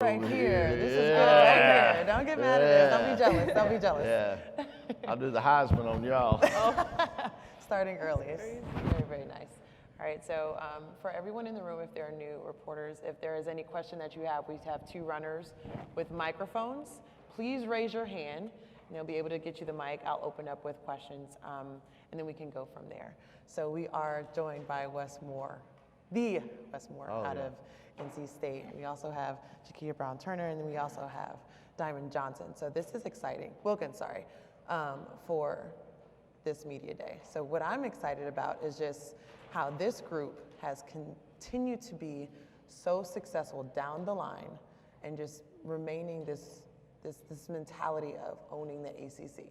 Right here. This is good right here. Don't get mad at us. Don't be jealous. Don't be jealous. Yeah. I'll do the Heisman on y'all. Starting early. It's very, very nice. All right, so for everyone in the room, if there are new reporters, if there is any question that you have, we have two runners with microphones. Please raise your hand, and they'll be able to get you the mic. I'll open up with questions, and then we can go from there. So we are joined by Wes Moore, the Wes Moore out of NC State. We also have Jakia Brown-Turner, and then we also have Diamond Johnson. So this is exciting. Wilkins, sorry, for this media day. So what I'm excited about is just how this group has continued to be so successful down the line and just remaining this mentality of owning the ACC.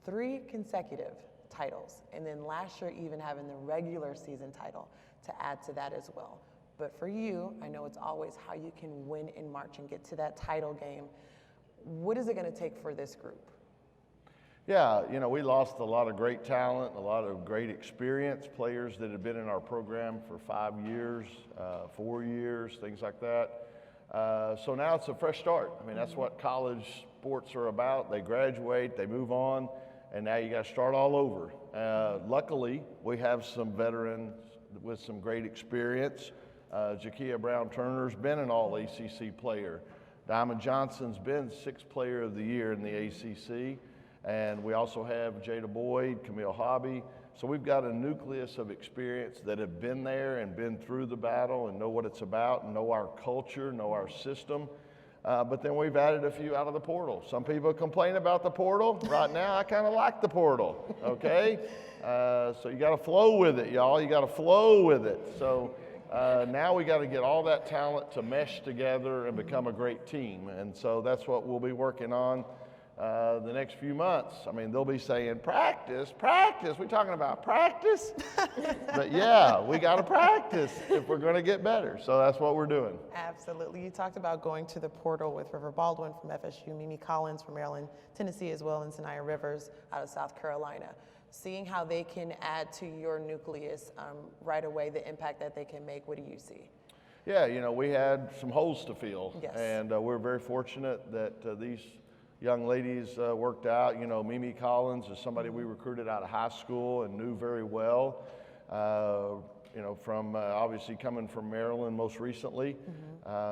3 consecutive titles, and then last year even having the regular season title to add to that as well. But for you, I know it's always how you can win in March and get to that title game. What is it going to take for this group? Yeah, you know, we lost a lot of great talent, a lot of great experience, players that have been in our program for 5 years, 4 years, things like that. So now it's a fresh start. I mean, that's what college sports are about. They graduate, they move on, and now you got to start all over. Luckily, we have some veterans with some great experience. Jakia Brown-Turner's been an all-ACC player. Diamond Johnson's been 6th player of the year in the ACC. And we also have Jada Boyd, Camille Hobby. So we've got a nucleus of experience that have been there and been through the battle and know what it's about, and know our culture, know our system. But then we've added a few out of the portal. Some people complain about the portal. Right now, I kind of like the portal, okay? So you got to flow with it, y'all. You got to flow with it. So now we got to get all that talent to mesh together and become a great team. And so that's what we'll be working on the next few months. I mean, they'll be saying, practice, practice. We're talking about practice? But yeah, we got to practice if we're going to get better. So that's what we're doing. Absolutely. You talked about going to the portal with River Baldwin from FSU, Mimi Collins from Maryland, Tennessee as well, and Sanaya Rivers out of South Carolina. Seeing how they can add to your nucleus right away, the impact that they can make, what do you see? Yeah, you know, we had some holes to fill. Yes. And we're very fortunate that these young ladies worked out. You know, Mimi Collins is somebody we recruited out of high school and knew very well. You know, from obviously coming from Maryland most recently.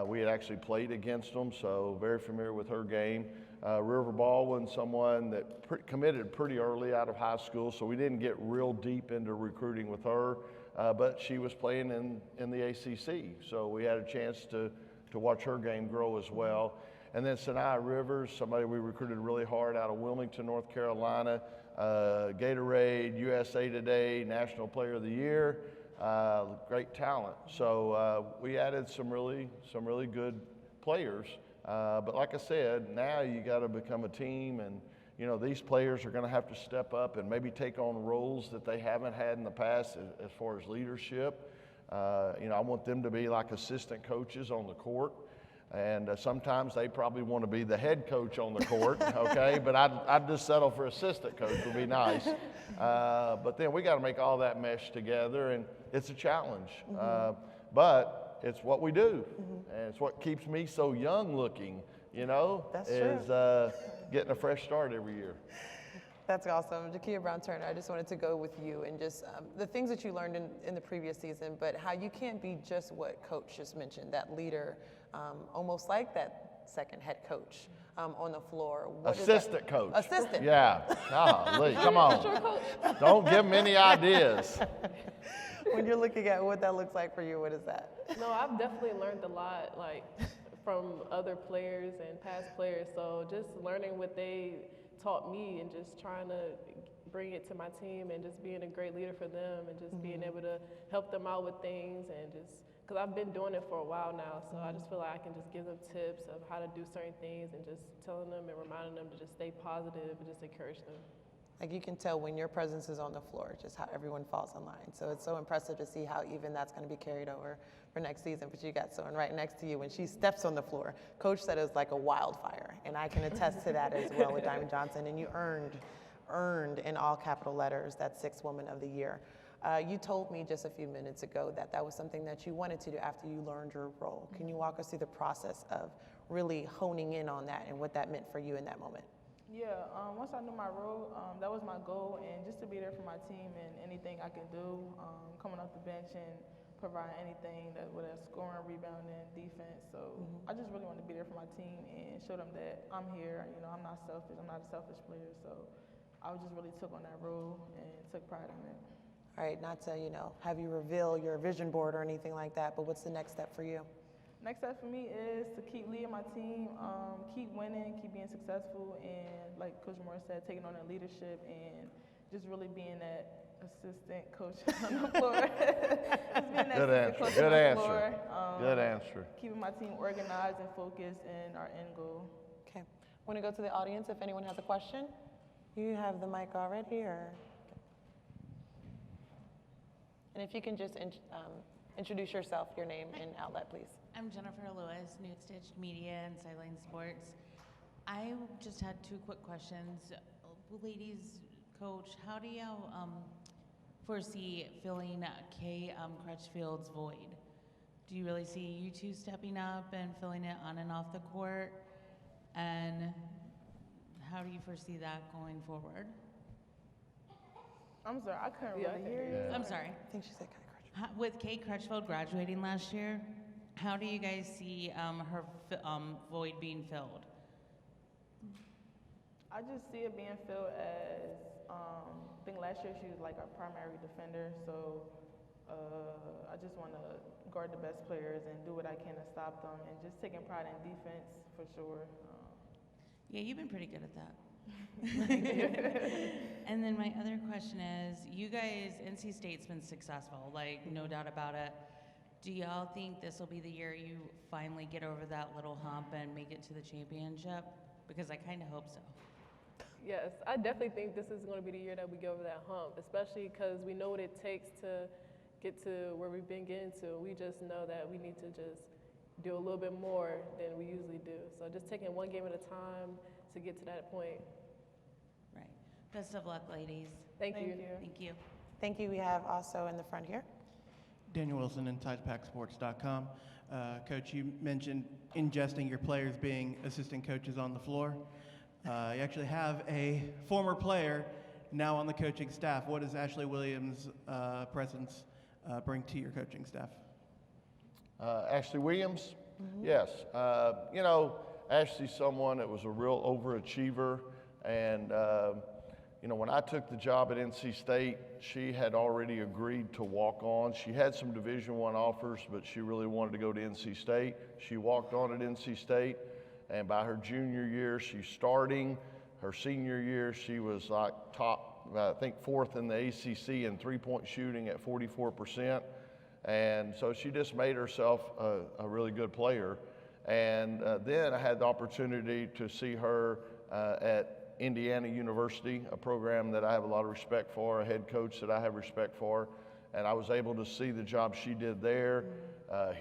We had actually played against them, so very familiar with her game. River Baldwin, someone that committed pretty early out of high school, so we didn't get real deep into recruiting with her, but she was playing in the ACC, so we had a chance to watch her game grow as well. And then Sanaya Rivers, somebody we recruited really hard out of Wilmington, North Carolina, Gatorade, USA Today, National Player of the Year, great talent. So we added some really good players. But like I said, now you got to become a team, and you know, these players are going to have to step up and maybe take on roles that they haven't had in the past as far as leadership. You know, I want them to be like assistant coaches on the court. And sometimes they probably want to be the head coach on the court, okay? But I'd just settle for assistant coach would be nice. But then we got to make all that mesh together, and it's a challenge. But it's what we do, and it's what keeps me so young looking, you know? That's is true. Getting a fresh start every year. That's awesome. Jakia Brown-Turner, I just wanted to go with you and just the things that you learned in the previous season, but how you can't be just what Coach just mentioned, that leader, almost like that second head coach on the floor. Assistant coach. Assistant. Yeah. Golly, come on. Don't give them any ideas. When you're looking at what that looks like for you, what is that? No, I've definitely learned a lot, like, from other players and past players. So just learning what they taught me and just trying to bring it to my team and just being a great leader for them and just being able to help them out with things, and just because I've been doing it for a while now, so I just feel like I can just give them tips of how to do certain things and just telling them and reminding them to just stay positive and just encourage them. Like, you can tell when your presence is on the floor, just how everyone falls in line. So it's so impressive to see how even that's going to be carried over for next season. But you got someone right next to you when she steps on the floor. Coach said it was like a wildfire, and I can attest to that as well with Diamond Johnson. And you earned in all capital letters that 6th Woman of the Year. You told me just a few minutes ago that that was something that you wanted to do after you learned your role. Can you walk us through the process of really honing in on that and what that meant for you in that moment? Yeah, once I knew my role, that was my goal, and just to be there for my team and anything I can do, coming off the bench and provide anything that whether it's scoring, rebounding, defense. So I just really wanted to be there for my team and show them that I'm here. You know, I'm not selfish. I'm not a selfish player. So I just really took on that role and took pride in it. All right, not to, have you reveal your vision board or anything like that, but what's the next step for you? Next step for me is to keep leading my team, keep winning, keep being successful, and like Coach Moore said, taking on that leadership and just really being that assistant coach on the floor. Just being that Good assistant answer. coach Good on the answer. floor, Good answer. Keeping my team organized and focused and our end goal. Okay, want to go to the audience if anyone has a question? You have the mic already, or? And if you can just introduce yourself, your name and outlet, please. I'm Jennifer Lewis, Nude Stitched Media and Sideline Sports. I just had two quick questions. Ladies, Coach, how do you foresee filling Kay Crutchfield's void? Do you really see you two stepping up and filling it on and off the court? And how do you foresee that going forward? I'm sorry, I couldn't really hear you. I'm sorry. I think she said Kay Crutchfield. With Kay Crutchfield graduating last year, how do you guys see her void being filled? I just see it being filled as, I think last year she was like our primary defender, so I just want to guard the best players and do what I can to stop them, and just taking pride in defense for sure. Yeah, you've been pretty good at that. And then my other question is, you guys, NC State's been successful, like no doubt about it. Do y'all think this will be the year you finally get over that little hump and make it to the championship? Because I kind of hope so. Yes, I definitely think this is going to be the year that we get over that hump, especially because we know what it takes to get to where we've been getting to. We just know that we need to just do a little bit more than we usually do. So just taking one game at a time to get to that point. Right. Best of luck, ladies. Thank you. Thank you. Thank you. We have also in the front here. Daniel Wilson, InsidePackSports.com. Coach, you mentioned ingesting your players being assistant coaches on the floor. You actually have a former player now on the coaching staff. What does Ashley Williams' presence bring to your coaching staff? Ashley Williams? Yes. Ashley's someone that was a real overachiever, and when I took the job at NC State, she had already agreed to walk on. She had some Division I offers, but she really wanted to go to NC State. She walked on at NC State, and by her junior year, she's starting. Her senior year, she was like top, I think fourth in the ACC in three-point shooting at 44%. And so she just made herself a really good player. And then I had the opportunity to see her at Indiana University, a program that I have a lot of respect for, a head coach that I have respect for, and I was able to see the job she did there,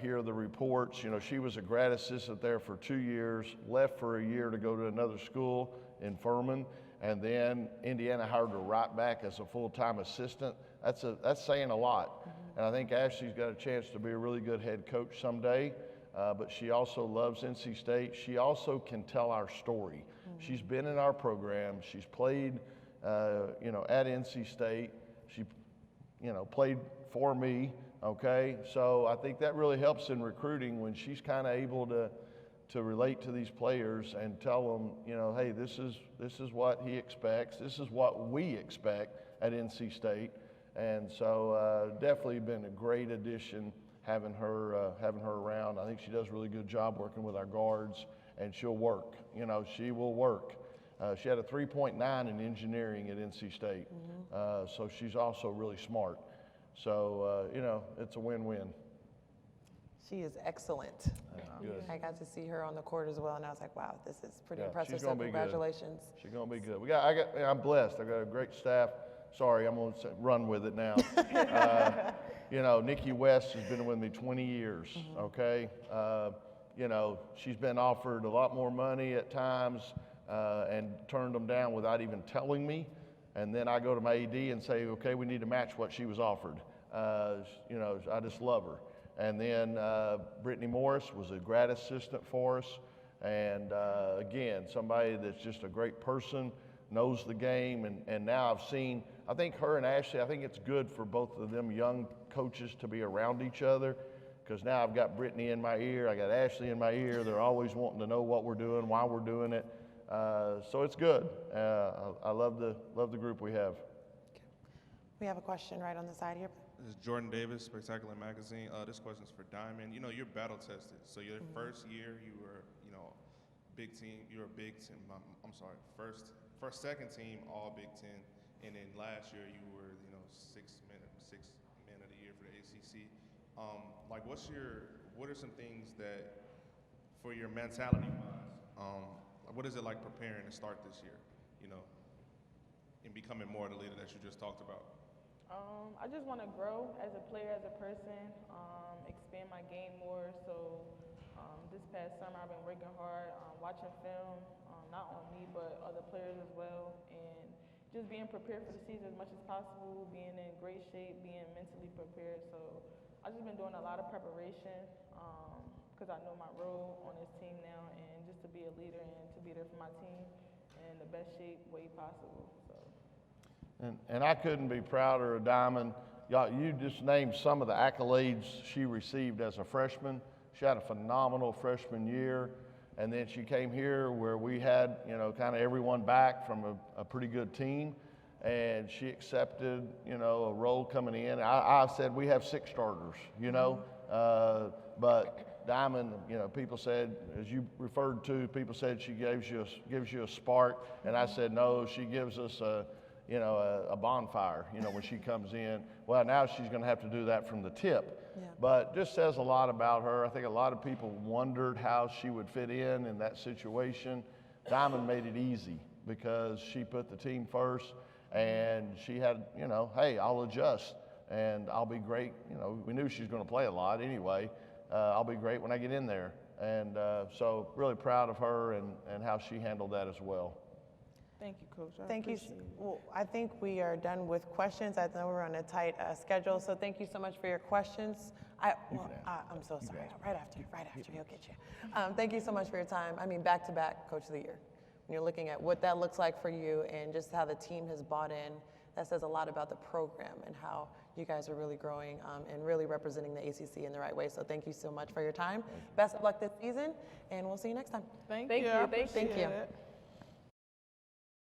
hear the reports. She was a grad assistant there for 2 years, left for a year to go to another school in Furman, and then Indiana hired her right back as a full-time assistant. That's saying a lot, and I think Ashley's got a chance to be a really good head coach someday. But she also loves NC State. She also can tell our story. She's been in our program. She's played, at NC State. She, played for me, okay? So I think that really helps in recruiting when she's kind of able to relate to these players and tell them, hey, this is what he expects. This is what we expect at NC State. And so definitely been a great addition having her around. I think she does a really good job working with our guards, and she'll work. She will work. She had a 3.9 in engineering at NC State, so she's also really smart. So, it's a win-win. She is excellent. Good. I got to see her on the court as well, and I was like, wow, this is pretty Yeah, impressive. she's So gonna be good. congratulations. She's gonna be good. I'm blessed. I've got a great staff. Sorry, I'm gonna run with it now. Nikki West has been with me 20 years, okay? She's been offered a lot more money at times and turned them down without even telling me. And then I go to my AD and say, okay, we need to match what she was offered. You know, I just love her. And then Brittany Morris was a grad assistant for us. And again, somebody that's just a great person, knows the game. And now I've seen, I think her and Ashley, I think it's good for both of them young coaches to be around each other. Because now I've got Brittany in my ear, I got Ashley in my ear. They're always wanting to know what we're doing, why we're doing it. So it's good. I love the group we have. We have a question right on the side here. This is Jordan Davis, Spectacular Magazine. This question's for Diamond. You know, you're battle tested. So your first year, you were, you know, big team. You were a big team. Second team, all Big Ten. And then last year, you were, you know, six men of the year for the ACC. Like, what are some things that, for your mentality wise, what is it like preparing to start this year, you know, and becoming more the leader that you just talked about? I just want to grow as a player, as a person, expand my game more. So this past summer I've been working hard, watching film, not on me but other players as well, and just being prepared for the season as much as possible, being in great shape, being mentally prepared. So I've just been doing a lot of preparation because I know my role on this team now, and just to be a leader and to be there for my team in the best shape way possible. So. And I couldn't be prouder of Diamond. You just named some of the accolades she received as a freshman. She had a phenomenal freshman year, and then she came here where we had, you know, kind of everyone back from a pretty good team, and she accepted, you know, a role coming in. I said we have 6 starters, you know, but Diamond, you know, people said, as you referred to, people said she gives you a spark, and I said no, she gives us a bonfire, you know, when she comes in. Well, now she's going to have to do that from the tip. Yeah. But just says a lot about her. I think a lot of people wondered how she would fit in that situation. Diamond made it easy because she put the team first, and she had, you know, hey, I'll adjust and I'll be great. You know, we knew she was going to play a lot anyway. I'll be great when I get in there. And so really proud of her and how she handled that as well. Thank you, Coach. Thank you. Well, I think we are done with questions. I know we're on a tight schedule, so thank you so much for your questions. I'm so sorry. Right after, he'll get you. Thank you so much for your time. I mean, back-to-back Coach of the Year. When you're looking at what that looks like for you and just how the team has bought in, that says a lot about the program and how you guys are really growing and really representing the ACC in the right way. So thank you so much for your time. Best of luck this season, and we'll see you next time. Thank you. Thank you.